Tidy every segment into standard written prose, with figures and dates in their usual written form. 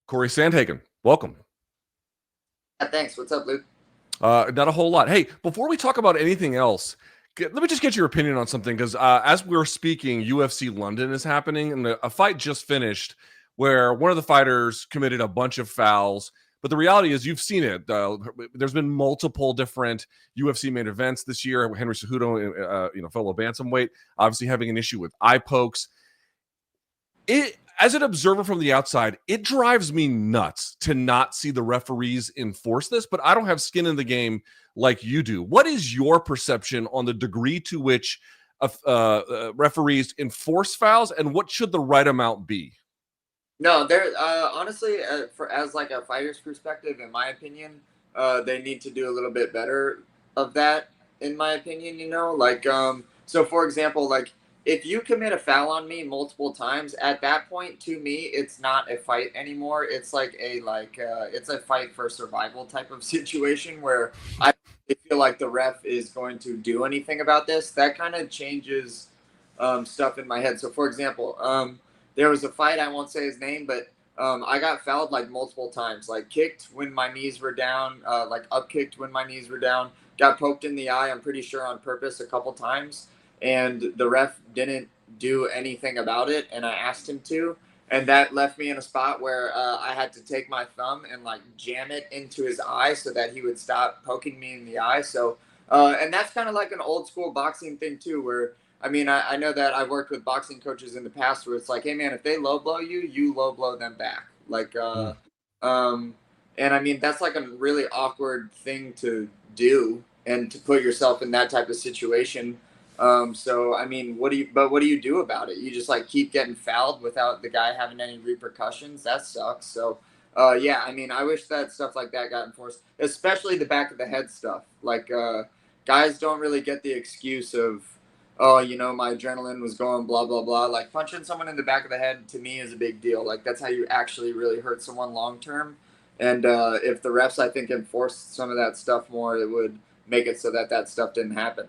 Cory Sandhagen, welcome. Thanks. What's up, Luke? Not a whole lot. Hey, before we talk about anything else, let me just get your opinion on something, because as we're speaking, UFC London is happening, and a fight just finished where one of the fighters committed a bunch of fouls. But the reality is, you've seen it. There's been multiple different UFC main events this year. Henry Cejudo, fellow bantamweight, obviously having an issue with eye pokes. As an observer from the outside, it drives me nuts to not see the referees enforce this, but I don't have skin in the game like you do. What is your perception on the degree to which referees enforce fouls, and what should the right amount be? No, they're honestly, as like a fighter's perspective, in my opinion, they need to do a little bit better of that. In my opinion, so for example, like if you commit a foul on me multiple times, at that point, to me, it's not a fight anymore. It's like it's a fight for survival type of situation where I feel like the ref is going to do anything about this. That kind of changes stuff in my head. So, for example, there was a fight, I won't say his name, but I got fouled like multiple times, like kicked when my knees were down, like up kicked when my knees were down, got poked in the eye, I'm pretty sure on purpose a couple times. And the ref didn't do anything about it. And I asked him to. And that left me in a spot where I had to take my thumb and like jam it into his eye so that he would stop poking me in the eye. So, and that's kind of like an old school boxing thing too, where I mean, I know that I worked with boxing coaches in the past where it's like, hey man, if they low blow you, you low blow them back. And I mean, that's like a really awkward thing to do and to put yourself in that type of situation. So I mean, what do you do about it? You just like keep getting fouled without the guy having any repercussions. That sucks. So, yeah, I mean, I wish that stuff like that got enforced, especially the back of the head stuff. Guys don't really get the excuse of, oh, my adrenaline was going, blah, blah, blah. Like punching someone in the back of the head to me is a big deal. Like that's how you actually really hurt someone long term. And if the refs, I think, enforced some of that stuff more, it would make it so that that stuff didn't happen.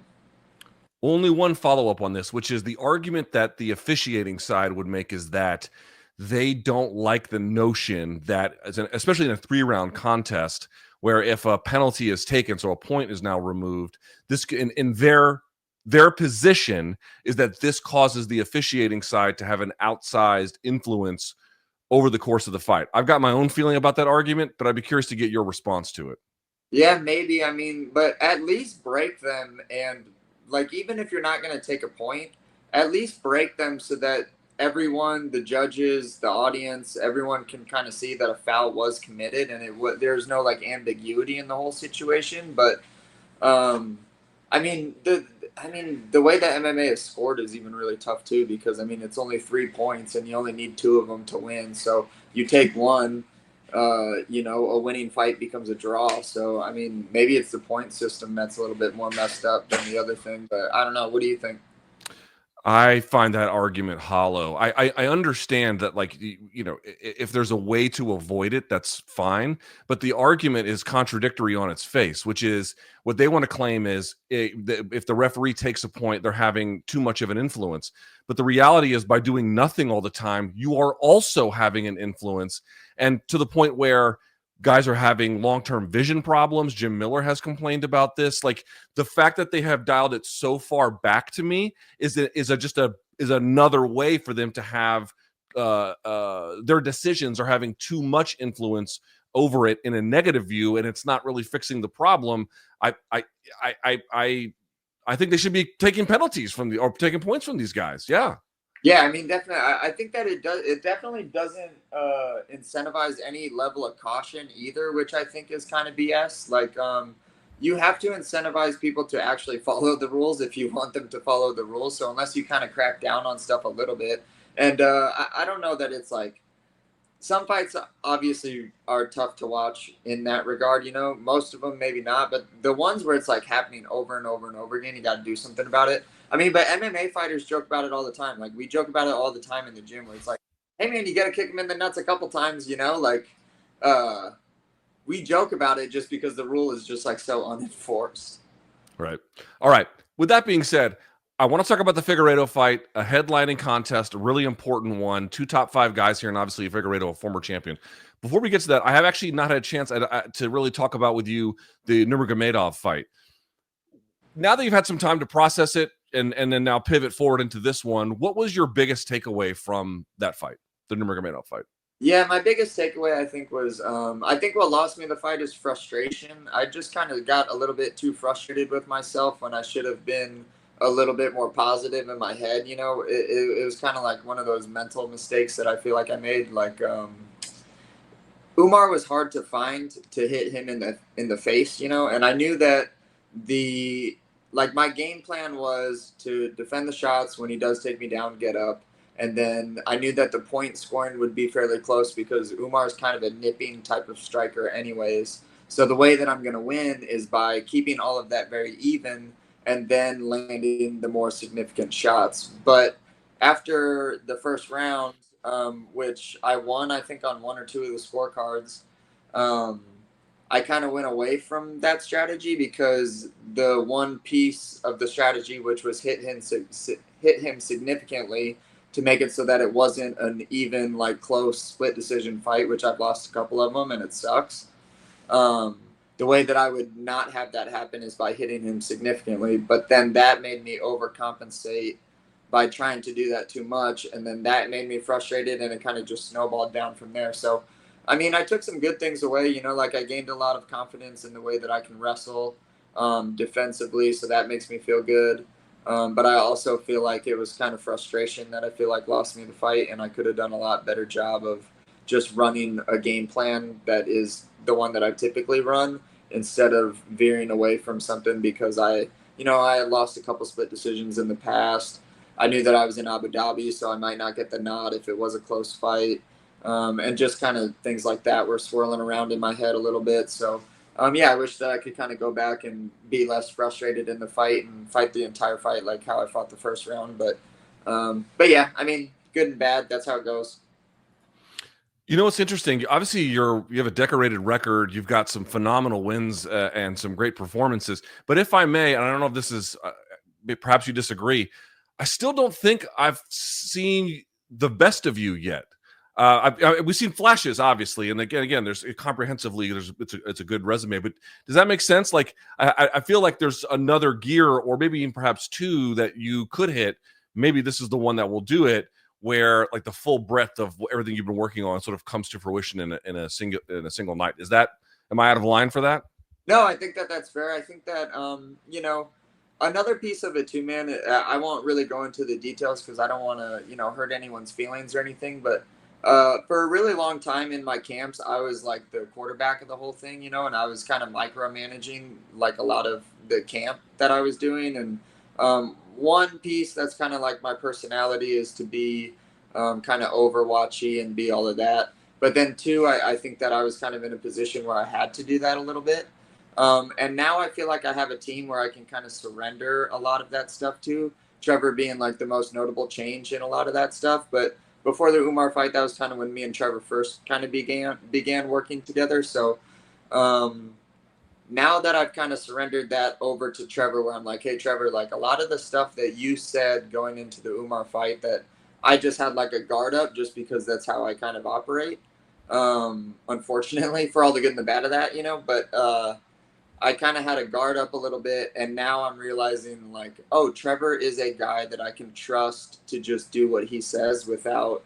Only one follow-up on this, which is the argument that the officiating side would make, is that they don't like the notion that, especially in a 3-round contest, where if a penalty is taken, so a point is now removed, this in their position is that this causes the officiating side to have an outsized influence over the course of the fight. I've got my own feeling about that argument, but I'd be curious to get your response to it. Yeah, maybe. I mean, but at least break them. And like, even if you're not going to take a point, at least break them so that everyone, the judges, the audience, everyone can kind of see that a foul was committed and there's no like ambiguity in the whole situation. But I mean, the way that MMA is scored is even really tough too, because I mean, it's only 3 points and you only need 2 of them to win. So you take one, a winning fight becomes a draw. So I mean, maybe it's the point system that's a little bit more messed up than the other thing. But I don't know. What do you think? I find that argument hollow. I understand that, like, if there's a way to avoid it, that's fine. But the argument is contradictory on its face, which is what they want to claim is if the referee takes a point, they're having too much of an influence. But the reality is, by doing nothing all the time, you are also having an influence, and to the point where guys are having long-term vision problems. Jim Miller has complained about this. Like, the fact that they have dialed it so far back, to me, is another way for them to have their decisions are having too much influence over it in a negative view, and it's not really fixing the problem. I think they should be taking penalties or taking points from these guys. Yeah. Yeah, I mean, definitely. I think that it does. It definitely doesn't incentivize any level of caution either, which I think is kind of BS. You have to incentivize people to actually follow the rules if you want them to follow the rules. So unless you kind of crack down on stuff a little bit, and I don't know that it's like some fights obviously are tough to watch in that regard. Most of them maybe not, but the ones where it's like happening over and over and over again, you got to do something about it. I mean, but MMA fighters joke about it all the time. Like, we joke about it all the time in the gym, where it's like, hey man, you got to kick him in the nuts a couple times, we joke about it just because the rule is just like so unenforced. Right. All right. With that being said, I want to talk about the Figueiredo fight, a headlining contest, a really important one. Two top 5 guys here, and obviously Figueiredo, a former champion. Before we get to that, I have actually not had a chance to really talk about with you the Nurmagomedov fight. Now that you've had some time to process it and then now pivot forward into this one, what was your biggest takeaway from that fight, the Nurmagomedov fight? Yeah, my biggest takeaway I think was I think what lost me the fight is frustration. I just kind of got a little bit too frustrated with myself when I should have been a little bit more positive in my head. You know, it was kind of like one of those mental mistakes that I feel like I made. Like Umar was hard to find to hit him in the face, you know, and I knew that the like my game plan was to defend the shots when he does take me down, get up, and then I knew that the point scoring would be fairly close because Umar is kind of a nipping type of striker, anyways. So the way that I'm going to win is by keeping all of that very even and then landing the more significant shots. But after the first round, which I won, I think on one or two of the scorecards, um, I kind of went away from that strategy because the one piece of the strategy, which was hit him significantly to make it so that it wasn't an even like close split decision fight, which I've lost a couple of them and it sucks. The way that I would not have that happen is by hitting him significantly, but then that made me overcompensate by trying to do that too much, and then that made me frustrated, and it kind of just snowballed down from there. So, I mean, I took some good things away. You know, like I gained a lot of confidence in the way that I can wrestle defensively, so that makes me feel good. But I also feel like it was kind of frustration that I feel like lost me the fight, and I could have done a lot better job of just running a game plan that is the one that I typically run instead of veering away from something because I had lost a couple split decisions in the past. I knew that I was in Abu Dhabi, so I might not get the nod if it was a close fight. And just kind of things like that were swirling around in my head a little bit. So, yeah, I wish that I could kind of go back and be less frustrated in the fight and fight the entire fight like how I fought the first round. But yeah, I mean, good and bad. That's how it goes. You know what's interesting? Obviously, you have a decorated record. You've got some phenomenal wins and some great performances. But if I may, and I don't know if this is perhaps you disagree, I still don't think I've seen the best of you yet. We've seen flashes, obviously, and again, there's comprehensively, it's a good resume. But does that make sense? Like, I feel like there's another gear, or maybe even perhaps two that you could hit. Maybe this is the one that will do it, where like the full breadth of everything you've been working on sort of comes to fruition in a single night. Am I out of line for that? No, I think that that's fair. I think that another piece of it too, man. I won't really go into the details because I don't want to hurt anyone's feelings or anything. But for a really long time in my camps, I was like the quarterback of the whole thing, and I was kind of micromanaging like a lot of the camp that I was doing. And one piece that's kind of like my personality is to be kind of overwatchy and be all of that. But then two, I think that I was kind of in a position where I had to do that a little bit. And now I feel like I have a team where I can kind of surrender a lot of that stuff to. Trevor being like the most notable change in a lot of that stuff. But before the Umar fight, that was kind of when me and Trevor first kind of began working together. So now that I've kind of surrendered that over to Trevor, where I'm like, hey, Trevor, like a lot of the stuff that you said going into the Umar fight that I just had like a guard up just because that's how I kind of operate. Unfortunately, for all the good and the bad of that, but I kind of had a guard up a little bit, and now I'm realizing like, oh, Trevor is a guy that I can trust to just do what he says without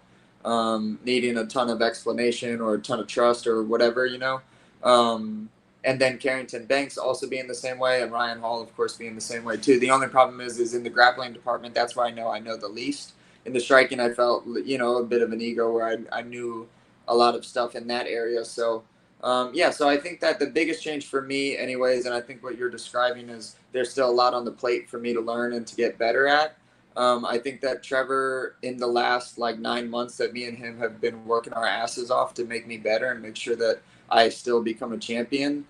needing a ton of explanation or a ton of trust or whatever. And then Carrington Banks also being the same way, and Ryan Hall, of course, being the same way too. The only problem is in the grappling department. That's where I know the least. In the striking, I felt a bit of an ego where I knew a lot of stuff in that area. So so I think that the biggest change for me, anyways, and I think what you're describing is there's still a lot on the plate for me to learn and to get better at. I think that Trevor, in the last like 9 months, that me and him have been working our asses off to make me better and make sure that I still become a champion.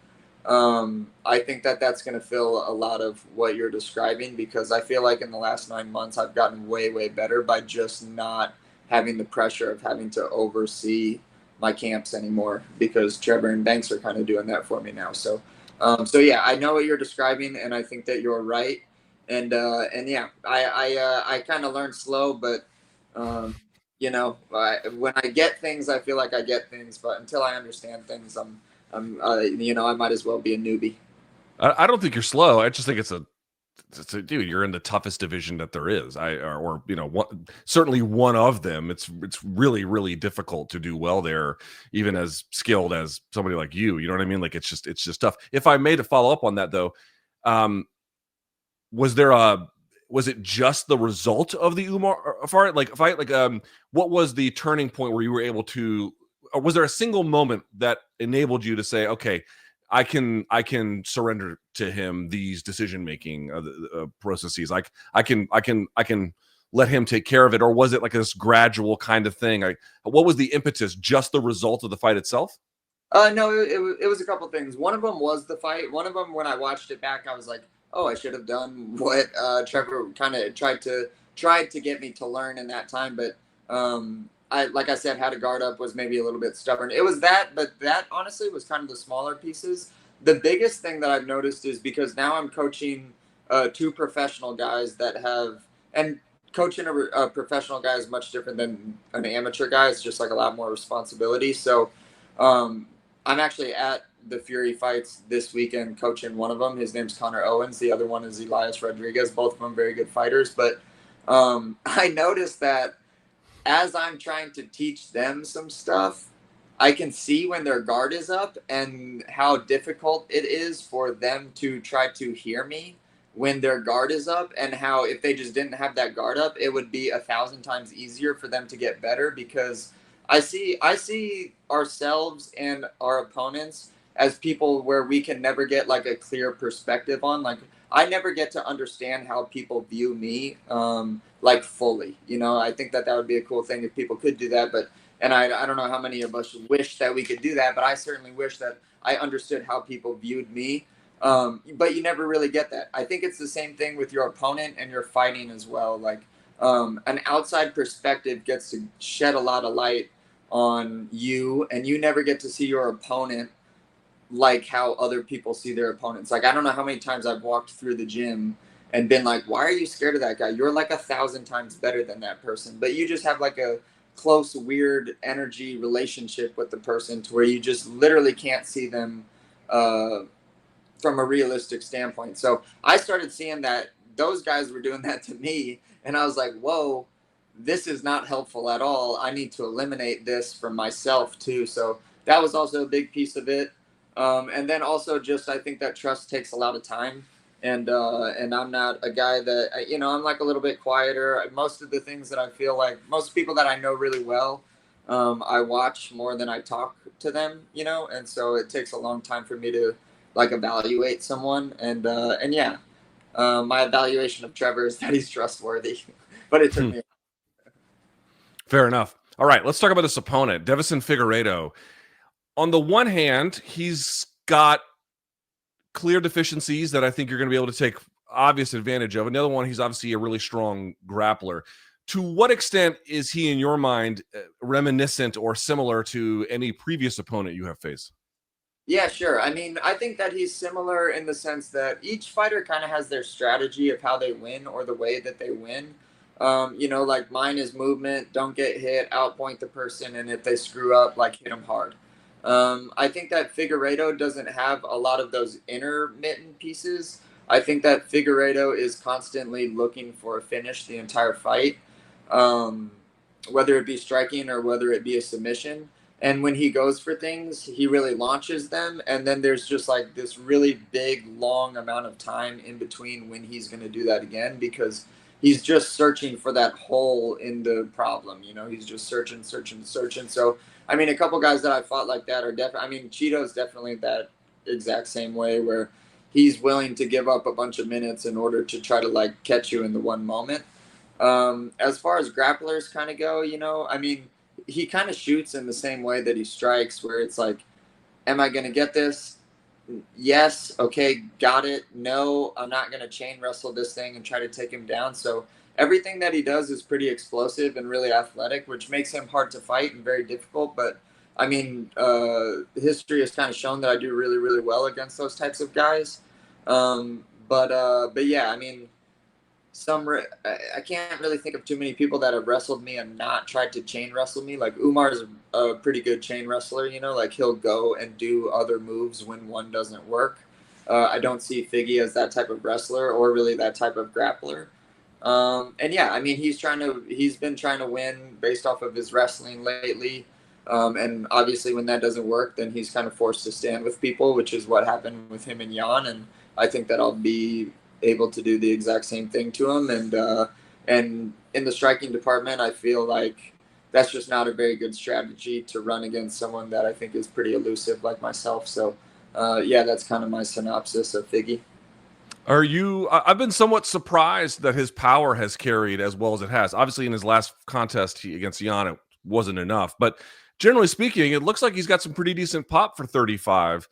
I think that that's going to fill a lot of what you're describing because I feel like in the last 9 months I've gotten way, way better by just not having the pressure of having to oversee my camps anymore because Trevor and Banks are kind of doing that for me now. So yeah, I know what you're describing and I think that you're right. And yeah, I kind of learned slow, but when I get things, I feel like I get things, but until I understand things, I might as well be a newbie. I don't think you're slow. I just think dude, you're in the toughest division that there is. Certainly one of them. It's really really difficult to do well there, even as skilled as somebody like you. You know what I mean? Like it's just tough. If I made a follow up on that though, um, was there a was it just the result of the Umar fight? What was the turning point where you were able to, or was there a single moment that enabled you to say, okay, I can surrender to him these decision making processes. Like I can let him take care of it, or was it like this gradual kind of thing? What was the impetus? Just the result of the fight itself? No, it was a couple things. One of them was the fight. One of them, when I watched it back, I was like, oh, I should have done what Trevor kind of tried to get me to learn in that time. But I, like I said, had a guard up, was maybe a little bit stubborn. It was that, but that honestly was kind of the smaller pieces. The biggest thing that I've noticed is because now I'm coaching two professional guys that have, and coaching a professional guy is much different than an amateur guy. It's just like a lot more responsibility. So um, I'm actually at the Fury fights this weekend coaching one of them. His name's Connor Owens. The other one is Elias Rodriguez. Both of them very good fighters. But I noticed that as I'm trying to teach them some stuff, I can see when their guard is up and how difficult it is for them to try to hear me when their guard is up, and how if they just didn't have that guard up, it would be 1,000 times easier for them to get better. Because I see ourselves and our opponents as people where we can never get like a clear perspective on. Like I never get to understand how people view me like fully. I think that would be a cool thing if people could do that. But and I don't know how many of us wish that we could do that, but I certainly wish that I understood how people viewed me. But you never really get that. I think it's the same thing with your opponent and your fighting as well. Like an outside perspective gets to shed a lot of light on you, and you never get to see your opponent like how other people see their opponents. Like I don't know how many times I've walked through the gym and been like, why are you scared of that guy? You're like 1,000 times better than that person. But you just have like a close, weird energy relationship with the person to where you just literally can't see them uh, from a realistic standpoint. So I started seeing that those guys were doing that to me, and I was like, whoa, this is not helpful at all. I need to eliminate this from myself too. So that was also a big piece of it. And then also just I think that trust takes a lot of time, and I'm not a guy that I'm like a little bit quieter. Most of the things that I feel like most people that I know really well, I watch more than I talk to them, and so it takes a long time for me to like evaluate someone, and yeah, my evaluation of Trevor is that he's trustworthy, but it took Hmm. me. Fair enough. All right, let's talk about this opponent, Deiveson Figueiredo. On the one hand, he's got clear deficiencies that I think you're going to be able to take obvious advantage of. Another one, he's obviously a really strong grappler. To what extent is he, in your mind, reminiscent or similar to any previous opponent you have faced? Yeah, sure. I mean, I think that he's similar in the sense that each fighter kind of has their strategy of how they win or the way that they win. Like mine is movement, don't get hit, outpoint the person, and if they screw up, like hit them hard. I think that Figueredo doesn't have a lot of those intermittent pieces. I think that Figueredo is constantly looking for a finish the entire fight, um, whether it be striking or whether it be a submission. And when he goes for things, he really launches them, and then there's just like this really big long amount of time in between when he's going to do that again, because he's just searching for that hole in the problem. He's just searching. So I mean, a couple guys that I fought like that are definitely, I mean, Cheeto's definitely that exact same way, where he's willing to give up a bunch of minutes in order to try to like catch you in the one moment. As far as grapplers kind of go, I mean, he kind of shoots in the same way that he strikes, where it's like, am I going to get this? Yes. Okay. Got it. No, I'm not going to chain wrestle this thing and try to take him down. So everything that he does is pretty explosive and really athletic, which makes him hard to fight and very difficult. But I mean, history has kind of shown that I do really, really well against those types of guys. But yeah, I mean, I can't really think of too many people that have wrestled me and not tried to chain wrestle me. Like Umar's a pretty good chain wrestler, you know, like he'll go and do other moves when one doesn't work. I don't see Figgy as that type of wrestler or really that type of grappler. And yeah, I mean, he's been trying to win based off of his wrestling lately. And obviously, when that doesn't work, then he's kind of forced to stand with people, which is what happened with him and Jan. And I think that I'll be able to do the exact same thing to him. And in the striking department, I feel like that's just not a very good strategy to run against someone that I think is pretty elusive like myself. So, yeah, that's kind of my synopsis of Figgy. I've been somewhat surprised that his power has carried as well as it has. Obviously, in his last contest against Jan, it wasn't enough. But generally speaking, it looks like he's got some pretty decent pop for 35.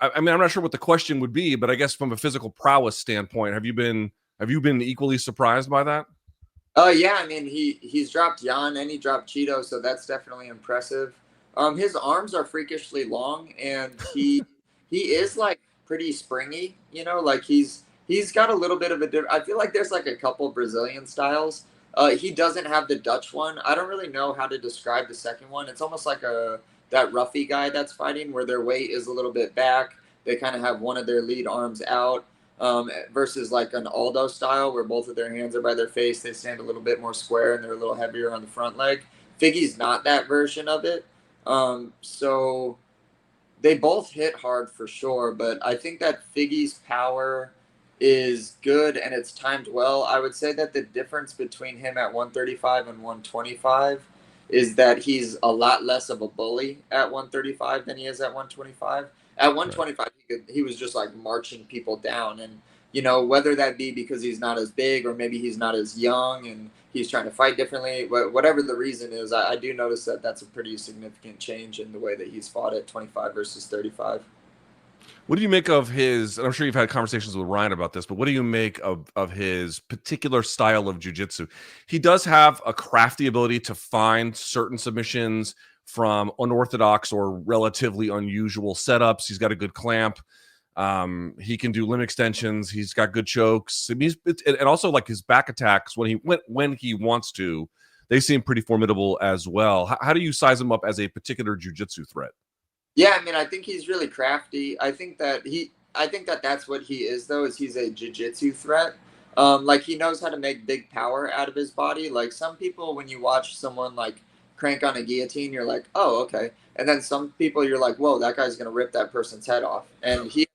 I mean, I'm not sure what the question would be, but I guess from a physical prowess standpoint, have you been equally surprised by that? Yeah, I mean he's dropped Jan and he dropped Cheeto, so that's definitely impressive. His arms are freakishly long, and he is like pretty springy. You know, like he's got a little bit of a different. I feel like there's like a couple Brazilian styles. He doesn't have the Dutch one. I don't really know how to describe the second one. It's almost like a that roughy guy that's fighting, where their weight is a little bit back. They kind of have one of their lead arms out, versus like an Aldo style where both of their hands are by their face. They stand a little bit more square and they're a little heavier on the front leg. Figgy's not that version of it. So they both hit hard for sure, but I think that Figgy's power is good and it's timed well. I would say that the difference between him at 135 and 125 is that he's a lot less of a bully at 135 than he is at 125. At Right. 125, he was just like marching people down. And, you know, whether that be because he's not as big or maybe he's not as young and he's trying to fight differently, whatever the reason is, I do notice that that's a pretty significant change in the way that he's fought at 25 versus 35. What do you make of his? And I'm sure you've had conversations with Ryan about this, but what do you make of his particular style of jujitsu? He does have a crafty ability to find certain submissions from unorthodox or relatively unusual setups. He's got a good clamp. He can do limb extensions. He's got good chokes. I mean, and also like his back attacks when he wants to, they seem pretty formidable as well. How do you size him up as a particular jujitsu threat? Yeah, I mean, I think he's really crafty. I think that that's what he is, though, is he's a jiu-jitsu threat. Like he knows how to make big power out of his body. Like some people, when you watch someone like crank on a guillotine, you're like, oh, okay. And then some people, you're like, whoa, that guy's gonna rip that person's head off, and he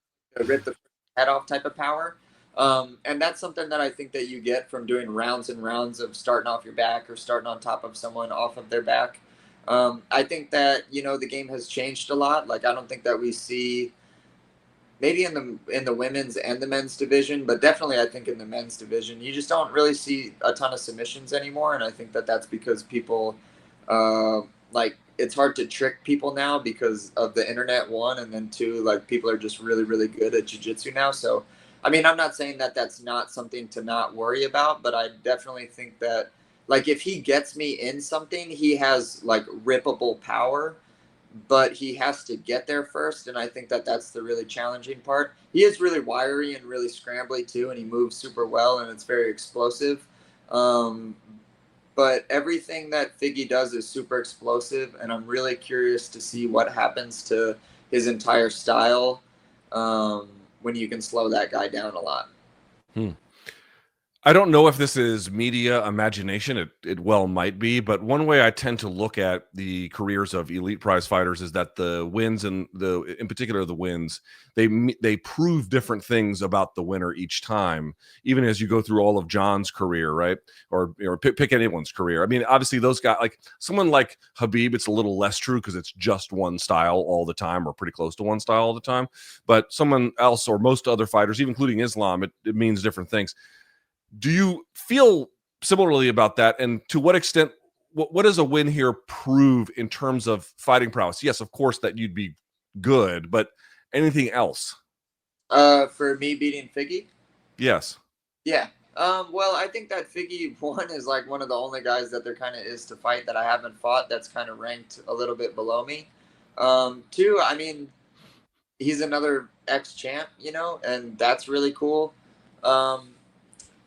rip the head off type of power. And that's something that I think that you get from doing rounds and rounds of starting off your back or starting on top of someone off of their back. I think that the game has changed a lot. Like I don't think that we see maybe in the women's and the men's division, but definitely I think in the men's division you just don't really see a ton of submissions anymore. And I think that that's because people like it's hard to trick people now because of the internet, one, and then two, like people are just really really good at jiu-jitsu now. So I mean, I'm not saying that that's not something to not worry about, but I definitely think that like if he gets me in something, he has like rippable power, but he has to get there first, and I think that that's the really challenging part. He is really wiry and really scrambly too, and he moves super well, and it's very explosive. Um, but everything that Figgy does is super explosive, and I'm really curious to see what happens to his entire style when you can slow that guy down a lot. Hmm. I don't know if this is media imagination. It well might be, but one way I tend to look at the careers of elite prize fighters is that the wins and in particular the wins, they prove different things about the winner each time. Even as you go through all of John's career, right, or pick anyone's career. I mean, obviously those guys, like someone like Habib, it's a little less true because it's just one style all the time, or pretty close to one style all the time. But someone else or most other fighters, even including Islam, it means different things. Do you feel similarly about that? And to what extent, what does a win here prove in terms of fighting prowess? Yes, of course, that you'd be good, but anything else? For me beating Figgy, Yes. yeah. Well, I think that Figgy one is like one of the only guys that there kind of is to fight that I haven't fought that's kind of ranked a little bit below me. Two, I mean, he's another ex champ, and that's really cool. Um,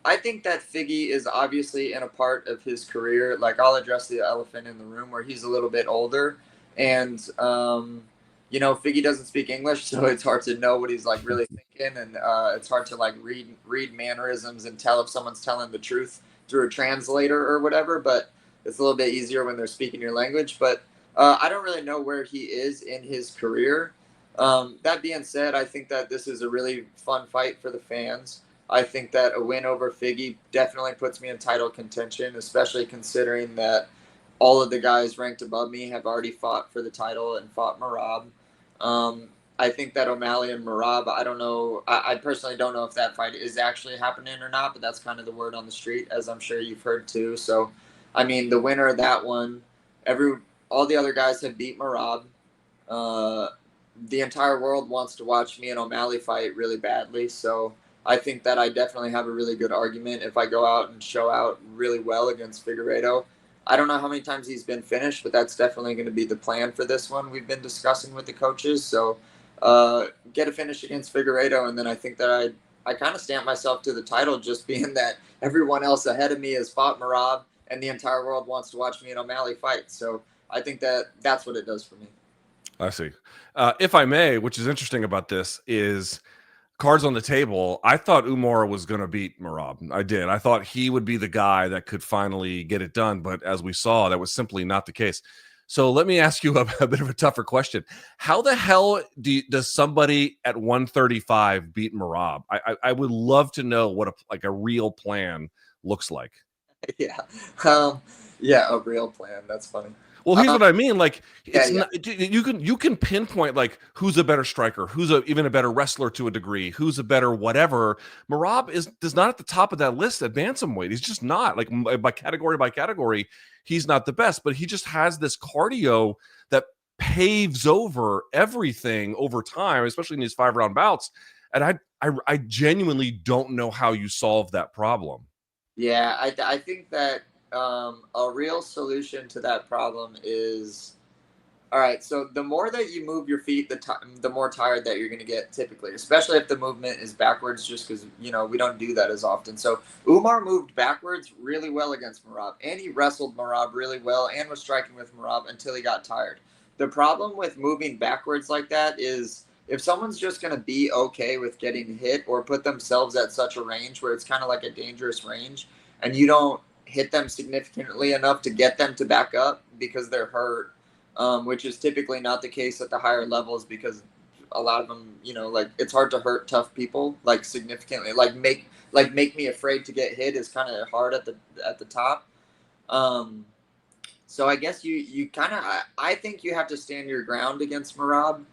I think that Figgy is obviously in a part of his career. Like, I'll address the elephant in the room where he's a little bit older, and Figgy doesn't speak English, so it's hard to know what he's like really thinking, and it's hard to like read mannerisms and tell if someone's telling the truth through a translator or whatever. But it's a little bit easier when they're speaking your language. But I don't really know where he is in his career. That being said, I think that this is a really fun fight for the fans. I think that a win over Figgy definitely puts me in title contention, especially considering that all of the guys ranked above me have already fought for the title and fought Merab. I think that O'Malley and Merab, I don't know. I personally don't know if that fight is actually happening or not, but that's kind of the word on the street, as I'm sure you've heard too. So, I mean, the winner of that one, all the other guys have beat Merab. The entire world wants to watch me and O'Malley fight really badly, so I think that I definitely have a really good argument if I go out and show out really well against Figueiredo. I don't know how many times he's been finished, but that's definitely going to be the plan for this one. We've been discussing with the coaches, so get a finish against Figueiredo, and then I think that I kind of stamp myself to the title, just being that everyone else ahead of me has fought Merab, and the entire world wants to watch me and O'Malley fight. So I think that that's what it does for me. I see. If I may, which is interesting about this, is cards on the table. I thought Umar was going to beat Merab. I did. I thought he would be the guy that could finally get it done. But as we saw, that was simply not the case. So let me ask you a bit of a tougher question. How the hell does somebody at 135 beat Merab? I would love to know what a real plan looks like. Yeah. Um, yeah, a real plan. That's funny. Well, here's what I mean. Like, it's yeah. not, you can pinpoint like who's a better striker, who's even a better wrestler to a degree, who's a better whatever. Merab is not at the top of that list at bantamweight. He's just not, like, by category. He's not the best, but he just has this cardio that paves over everything over time, especially in these 5-round bouts. And I genuinely don't know how you solve that problem. Yeah, I think that a real solution to that problem is, all right. So the more that you move your feet, the more tired that you're going to get typically, especially if the movement is backwards, just because we don't do that as often. So Umar moved backwards really well against Merab, and he wrestled Merab really well, and was striking with Merab until he got tired. The problem with moving backwards like that is, if someone's just going to be okay with getting hit or put themselves at such a range where it's kind of like a dangerous range, and you don't hit them significantly enough to get them to back up because they're hurt, which is typically not the case at the higher levels, because a lot of them, like, it's hard to hurt tough people like significantly. Like make me afraid to get hit is kind of hard at the top. So I guess you kind of, I think you have to stand your ground against Merab.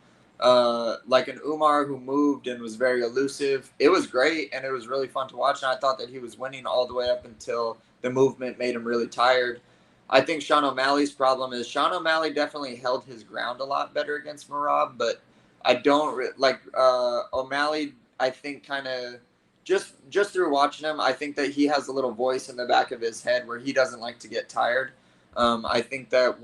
Like an Umar who moved and was very elusive. It was great, and it was really fun to watch, and I thought that he was winning all the way up until the movement made him really tired. I think Sean O'Malley's problem is Sean O'Malley definitely held his ground a lot better against Merab, but I don't like O'Malley. I think kind of just through watching him, I think that he has a little voice in the back of his head where he doesn't like to get tired. I think that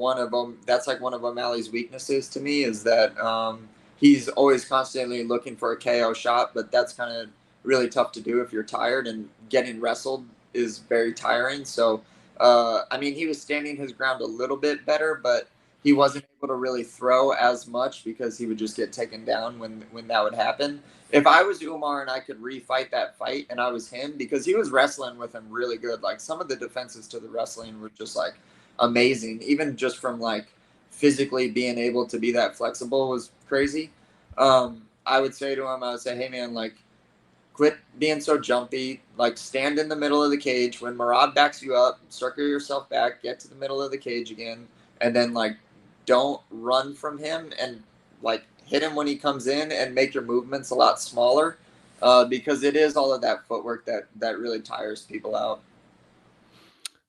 that's like one of O'Malley's weaknesses to me, is that he's always constantly looking for a KO shot, but that's kind of really tough to do if you're tired, and getting wrestled is very tiring. So, I mean, he was standing his ground a little bit better, but he wasn't able to really throw as much because he would just get taken down when that would happen. If I was Umar and I could refight that fight and I was him, because he was wrestling with him really good. Like, some of the defenses to the wrestling were just like amazing, even just from like physically being able to be that flexible was crazy. I would say to him, I would say, hey man, like, quit being so jumpy, like, stand in the middle of the cage. When Merab backs you up, circle yourself back, get to the middle of the cage again, and then, like, don't run from him, and like hit him when he comes in, and make your movements a lot smaller, because it is all of that footwork that really tires people out.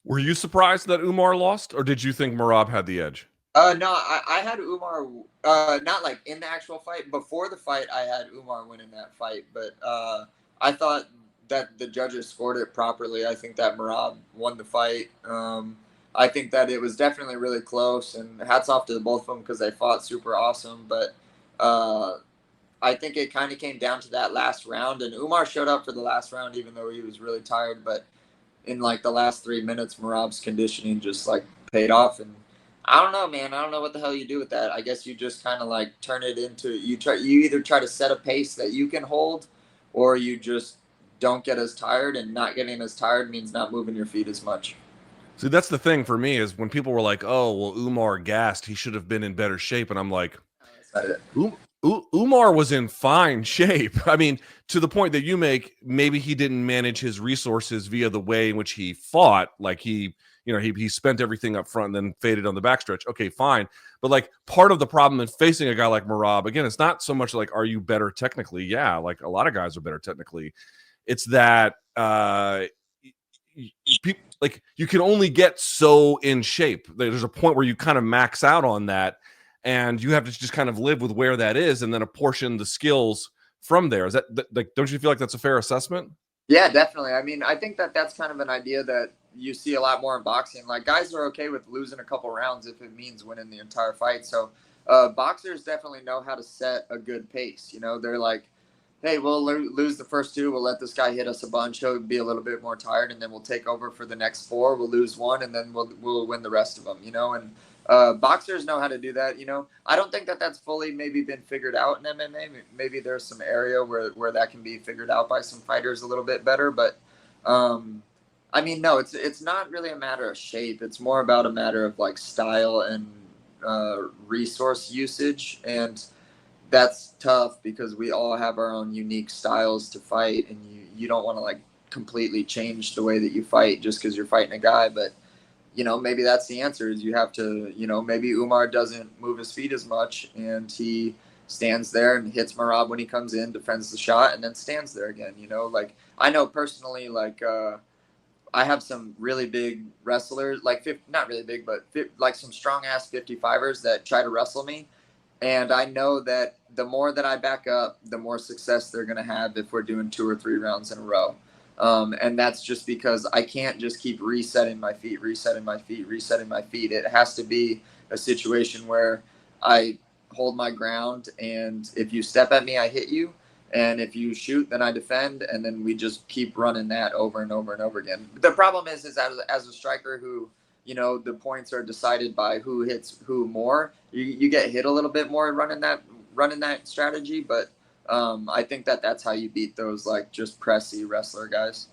Were you surprised that Umar lost, or did you think Merab had the edge? No, I had Umar, not like in the actual fight. Before the fight, I had Umar winning that fight, but I thought that the judges scored it properly. I think that Merab won the fight. I think that it was definitely really close, and hats off to both of them because they fought super awesome. But I think it kind of came down to that last round, and Umar showed up for the last round even though he was really tired. But in like the last 3 minutes, Merab's conditioning just like paid off, and I don't know, man. I don't know what the hell you do with that. I guess you just kind of like turn it into you either try to set a pace that you can hold, or you just don't get as tired, and not getting as tired means not moving your feet as much. See, that's the thing for me is when people were like, "Oh, well, Umar gassed. He should have been in better shape," and I'm like, That's not it. Umar was in fine shape. I mean, to the point that you make, maybe he didn't manage his resources via the way in which he fought. Like he spent everything up front and then faded on the backstretch. Okay, fine. But like part of the problem in facing a guy like Merab, again, it's not so much like, are you better technically? Yeah, like a lot of guys are better technically. It's that people like you can only get so in shape. There's a point where you kind of max out on that, and you have to just kind of live with where that is, and then apportion the skills from there. Is that like? Don't you feel like that's a fair assessment? Yeah, definitely. I mean, I think that that's kind of an idea that you see a lot more in boxing. Like guys are okay with losing a couple rounds if it means winning the entire fight. So boxers definitely know how to set a good pace. You know, they're like, hey, we'll lose the first two. We'll let this guy hit us a bunch. He'll be a little bit more tired, and then we'll take over for the next four. We'll lose one, and then we'll win the rest of them. You know, and boxers know how to do that. You know, I don't think that that's fully maybe been figured out in MMA. Maybe there's some area where that can be figured out by some fighters a little bit better. But I mean, no, it's not really a matter of shape. It's more about a matter of like style and resource usage, and that's tough because we all have our own unique styles to fight, and you don't want to like completely change the way that you fight just because you're fighting a guy. But you know, maybe that's the answer is you have to, you know, maybe Umar doesn't move his feet as much and he stands there and hits Merab when he comes in, defends the shot, and then stands there again. You know, like I know personally, like I have some really big wrestlers, like not really big, but like some strong ass 55ers that try to wrestle me. And I know that the more that I back up, the more success they're going to have if we're doing 2 or 3 rounds in a row. And that's just because I can't just keep resetting my feet, resetting my feet, resetting my feet. It has to be a situation where I hold my ground, and if you step at me, I hit you. And if you shoot, then I defend, and then we just keep running that over and over and over again. The problem is as a striker who, you know, the points are decided by who hits who more. You get hit a little bit more running that strategy, but I think that that's how you beat those like just pressy wrestler guys.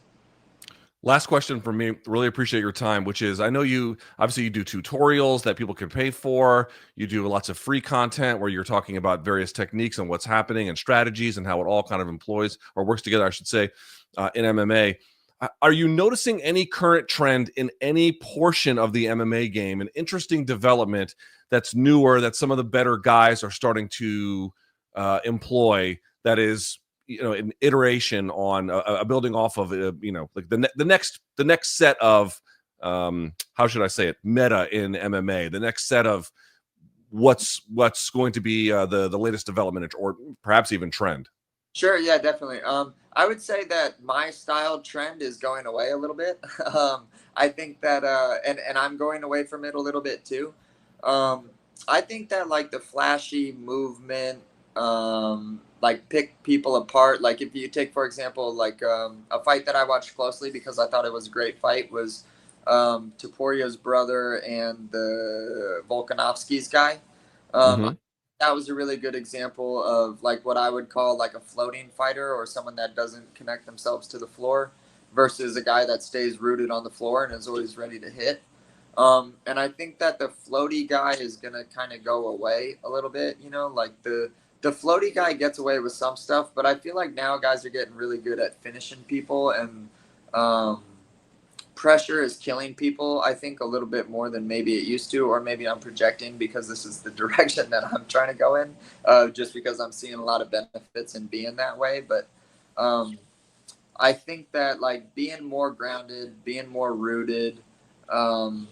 Last question for me. Really appreciate your time, which is I know you obviously you do tutorials that people can pay for. You do lots of free content where you're talking about various techniques and what's happening and strategies and how it all kind of employs or works together, I should say, in MMA. Are you noticing any current trend in any portion of the MMA game, an interesting development that's newer that some of the better guys are starting to employ that is an iteration on a building off of like the next set of how should I say it, meta in MMA, the next set of what's going to be the latest development or perhaps even trend? Sure, yeah, definitely. I would say that my style trend is going away a little bit. I think that, and I'm going away from it a little bit too. Um, I think that like the flashy movement, like pick people apart. Like if you take, for example, like a fight that I watched closely because I thought it was a great fight was Toporia's brother and the Volkanovski's guy. Mm-hmm. That was a really good example of like what I would call like a floating fighter or someone that doesn't connect themselves to the floor versus a guy that stays rooted on the floor and is always ready to hit. And I think that the floaty guy is gonna kind of go away a little bit. You know, like the floaty guy gets away with some stuff, but I feel like now guys are getting really good at finishing people, and um, pressure is killing people, I think, a little bit more than maybe it used to, or maybe I'm projecting because this is the direction that I'm trying to go in, just because I'm seeing a lot of benefits in being that way. But um, I think that like being more grounded, being more rooted, um,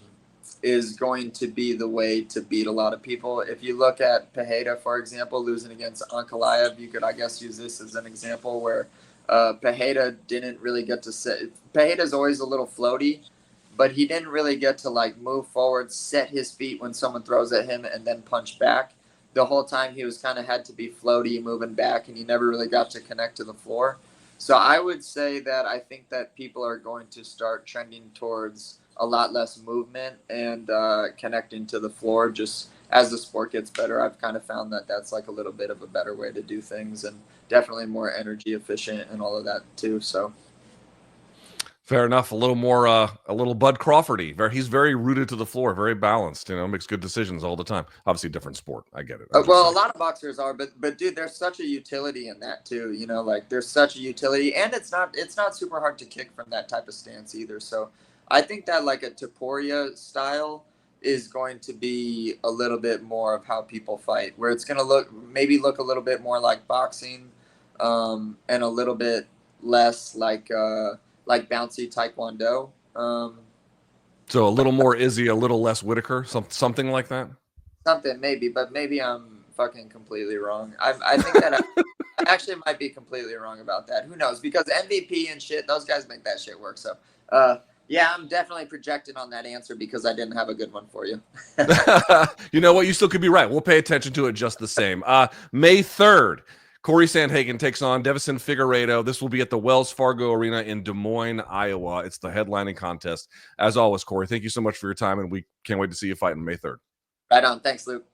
is going to be the way to beat a lot of people. If you look at Pereira, for example, losing against Ankalaev, you could, I guess, use this as an example where Pereira didn't really get to set. Pereira's always a little floaty, but he didn't really get to like move forward, set his feet when someone throws at him, and then punch back. the whole time he was kind of had to be floaty, moving back, and he never really got to connect to the floor. So I would say that I think that people are going to start trending towards a lot less movement and connecting to the floor just as the sport gets better. I've kind of found that that's like a little bit of a better way to do things, and definitely more energy efficient and all of that too. So Fair enough. A little more, a little Bud Crawfordy. He's very rooted to the floor, very balanced. You know, makes good decisions all the time. Obviously, different sport. I get it. well, a lot of boxers are, but dude, there's such a utility in that too. You know, like there's such a utility, and it's not super hard to kick from that type of stance either. So I think that like a Taporia style is going to be a little bit more of how people fight, where it's going to look a little bit more like boxing, and a little bit less like bouncy taekwondo. So a little more Izzy, a little less Whitaker, something like that. Something maybe, but maybe I'm fucking completely wrong. I think that I actually might be completely wrong about that. Who knows? Because MVP and shit, those guys make that shit work. So, yeah, I'm definitely projecting on that answer because I didn't have a good one for you. You know what? You still could be right. We'll pay attention to it just the same. May 3rd. Cory Sandhagen takes on Deiveson Figueiredo. This will be at the Wells Fargo Arena in Des Moines, Iowa. It's the headlining contest. As always, Cory, thank you so much for your time, and we can't wait to see you fight on May 3rd. Right on. Thanks, Luke.